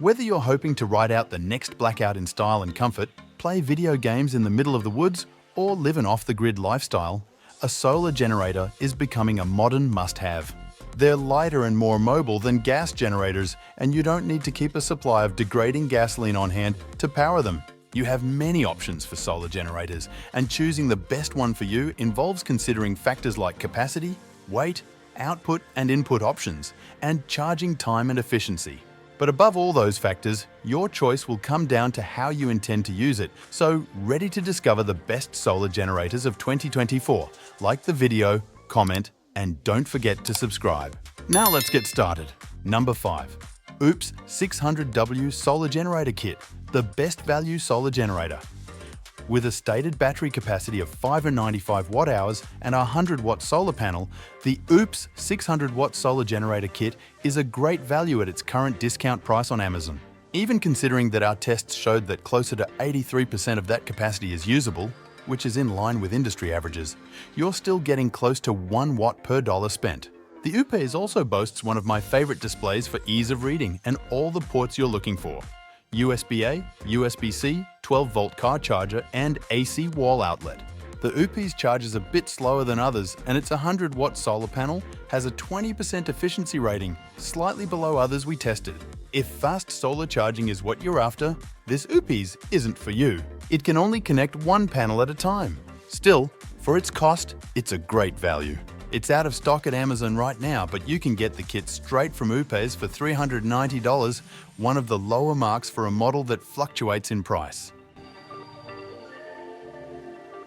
Whether you're hoping to ride out the next blackout in style and comfort, play video games in the middle of the woods, or live an off-the-grid lifestyle, a solar generator is becoming a modern must-have. They're lighter and more mobile than gas generators, and you don't need to keep a supply of degrading gasoline on hand to power them. You have many options for solar generators, and choosing the best one for you involves considering factors like capacity, weight, output and input options, and charging time and efficiency. But above all those factors, your choice will come down to how you intend to use it. So, ready to discover the best solar generators of 2024? Like the video, comment, and don't forget to subscribe. Now let's get started. Number 5. OOPS 600W Solar Generator Kit, the best value solar generator. With a stated battery capacity of 595 watt-hours and a 100-watt solar panel, the OOPS 600-watt solar generator kit is a great value at its current discount price on Amazon. Even considering that our tests showed that closer to 83% of that capacity is usable, which is in line with industry averages, you're still getting close to 1 watt per dollar spent. The OOPS also boasts one of my favorite displays for ease of reading and all the ports you're looking for: USB-A, USB-C, 12-volt car charger, and AC wall outlet. The OOPS charges a bit slower than others, and its 100-watt solar panel has a 20% efficiency rating, slightly below others we tested. If fast solar charging is what you're after, this OOPS isn't for you. It can only connect one panel at a time. Still, for its cost, it's a great value. It's out of stock at Amazon right now, but you can get the kit straight from OOPS for $390, one of the lower marks for a model that fluctuates in price.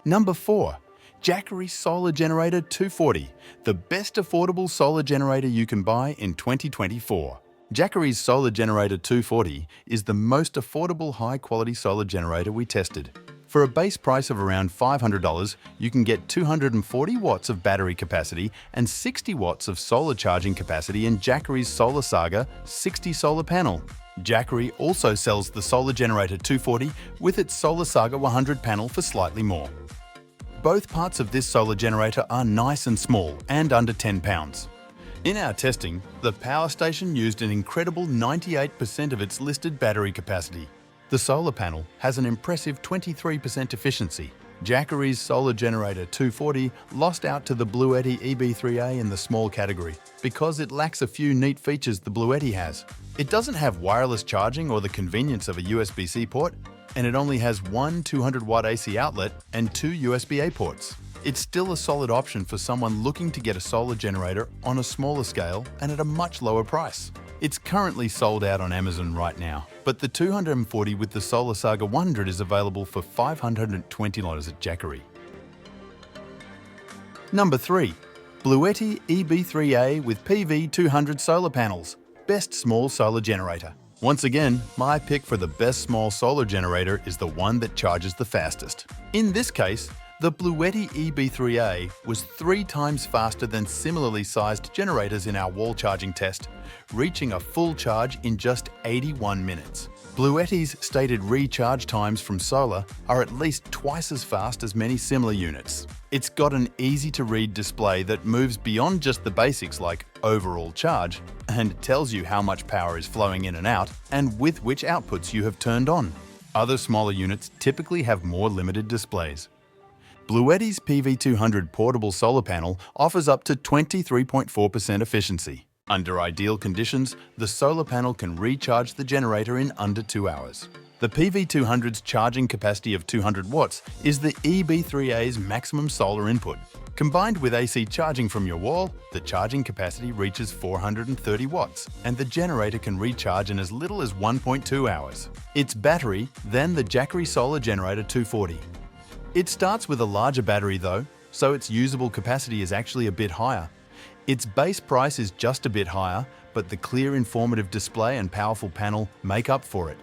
Number 4. Jackery Solar Generator 240, the best affordable solar generator you can buy in 2024. Jackery's Solar Generator 240 is the most affordable high-quality solar generator we tested. For a base price of around $500, you can get 240 watts of battery capacity and 60 watts of solar charging capacity in Jackery's Solar Saga 60 solar panel. Jackery also sells the Solar Generator 240 with its Solar Saga 100 panel for slightly more. Both parts of this solar generator are nice and small and under 10 pounds. In our testing, the power station used an incredible 98% of its listed battery capacity. The solar panel has an impressive 23% efficiency. Jackery's Solar Generator 240 lost out to the Bluetti EB3A in the small category because it lacks a few neat features the Bluetti has. It doesn't have wireless charging or the convenience of a USB-C port, and it only has one 200-watt AC outlet and 2 USB-A ports. It's still a solid option for someone looking to get a solar generator on a smaller scale and at a much lower price. It's currently sold out on Amazon right now, but the 240 with the Solar Saga 100 is available for $520 at Jackery. Number 3. Bluetti EB3A with PV200 solar panels, best small solar generator. Once again, my pick for the best small solar generator is the one that charges the fastest. In this case, the Bluetti EB3A was 3 times faster than similarly sized generators in our wall charging test, reaching a full charge in just 81 minutes. Bluetti's stated recharge times from solar are at least twice as fast as many similar units. It's got an easy-to-read display that moves beyond just the basics like overall charge and tells you how much power is flowing in and out and with which outputs you have turned on. Other smaller units typically have more limited displays. Bluetti's PV200 portable solar panel offers up to 23.4% efficiency. Under ideal conditions, the solar panel can recharge the generator in under 2 hours. The PV200's charging capacity of 200 watts is the EB3A's maximum solar input. Combined with AC charging from your wall, the charging capacity reaches 430 watts, and the generator can recharge in as little as 1.2 hours. Its battery, then the Jackery Solar Generator 240. It starts with a larger battery though, so its usable capacity is actually a bit higher. Its base price is just a bit higher, but the clear informative display and powerful panel make up for it.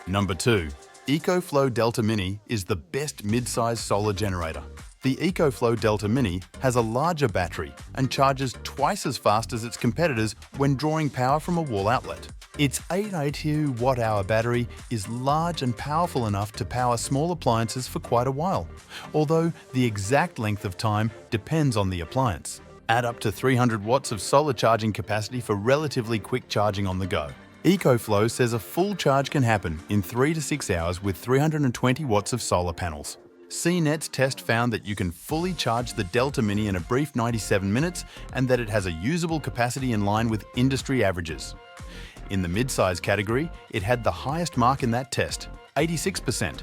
Number 2. EcoFlow Delta Mini is the best mid-size solar generator. The EcoFlow Delta Mini has a larger battery and charges twice as fast as its competitors when drawing power from a wall outlet. Its 882 watt-hour battery is large and powerful enough to power small appliances for quite a while, although the exact length of time depends on the appliance. Add up to 300 watts of solar charging capacity for relatively quick charging on the go. EcoFlow says a full charge can happen in 3 to 6 hours with 320 watts of solar panels. CNET's test found that you can fully charge the Delta Mini in a brief 97 minutes and that it has a usable capacity in line with industry averages. In the midsize category, it had the highest mark in that test, 86%.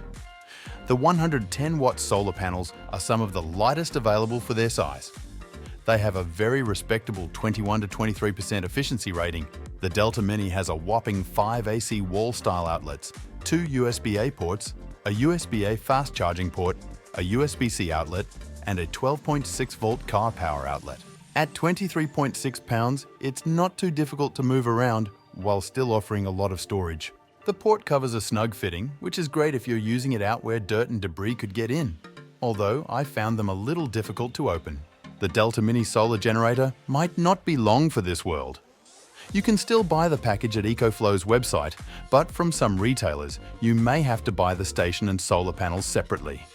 The 110 watt solar panels are some of the lightest available for their size. They have a very respectable 21 to 23% efficiency rating. The Delta Mini has a whopping 5 AC wall-style outlets, 2 USB-A ports, a USB-A fast charging port, a USB-C outlet, and a 12.6 volt car power outlet. At 23.6 pounds, it's not too difficult to move around while still offering a lot of storage. The port covers a snug fitting, which is great if you're using it out where dirt and debris could get in, although I found them a little difficult to open. The Delta Mini solar generator might not be long for this world. You can still buy the package at EcoFlow's website, but from some retailers, you may have to buy the station and solar panels separately.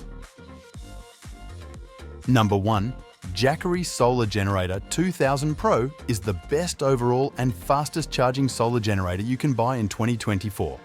Number 1. Jackery Solar Generator 2000 Pro is the best overall and fastest charging solar generator you can buy in 2024.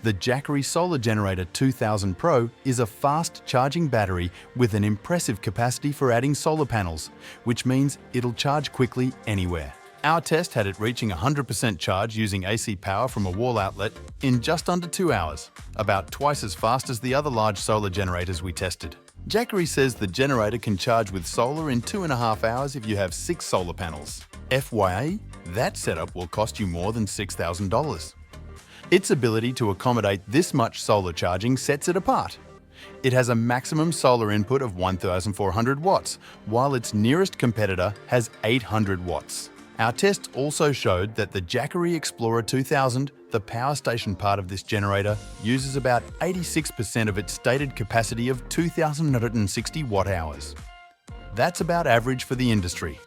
The Jackery Solar Generator 2000 Pro is a fast charging battery with an impressive capacity for adding solar panels, which means it'll charge quickly anywhere. Our test had it reaching 100% charge using AC power from a wall outlet in just under 2 hours, about twice as fast as the other large solar generators we tested. Jackery says the generator can charge with solar in 2.5 hours if you have 6 solar panels. FYI, that setup will cost you more than $6,000. Its ability to accommodate this much solar charging sets it apart. It has a maximum solar input of 1,400 watts, while its nearest competitor has 800 watts. Our test also showed that the Jackery Explorer 2000, the power station part of this generator, uses about 86% of its stated capacity of 2,160 watt-hours. That's about average for the industry.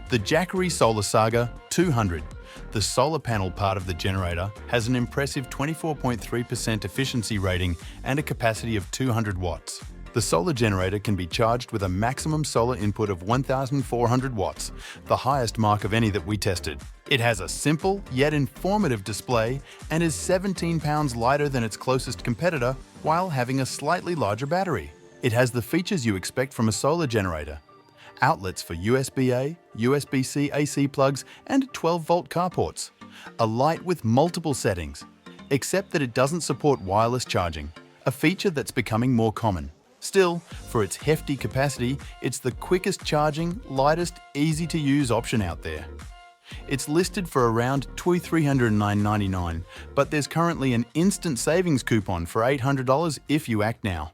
The Jackery Solar Saga 200, the solar panel part of the generator, has an impressive 24.3% efficiency rating and a capacity of 200 watts. The solar generator can be charged with a maximum solar input of 1,400 watts, the highest mark of any that we tested. It has a simple yet informative display and is 17 pounds lighter than its closest competitor while having a slightly larger battery. It has the features you expect from a solar generator: outlets for USB-A, USB-C AC plugs, and 12-volt car ports. A light with multiple settings, except that it doesn't support wireless charging, a feature that's becoming more common. Still, for its hefty capacity, it's the quickest charging, lightest, easy-to-use option out there. It's listed for around $309.99, but there's currently an instant savings coupon for $800 if you act now.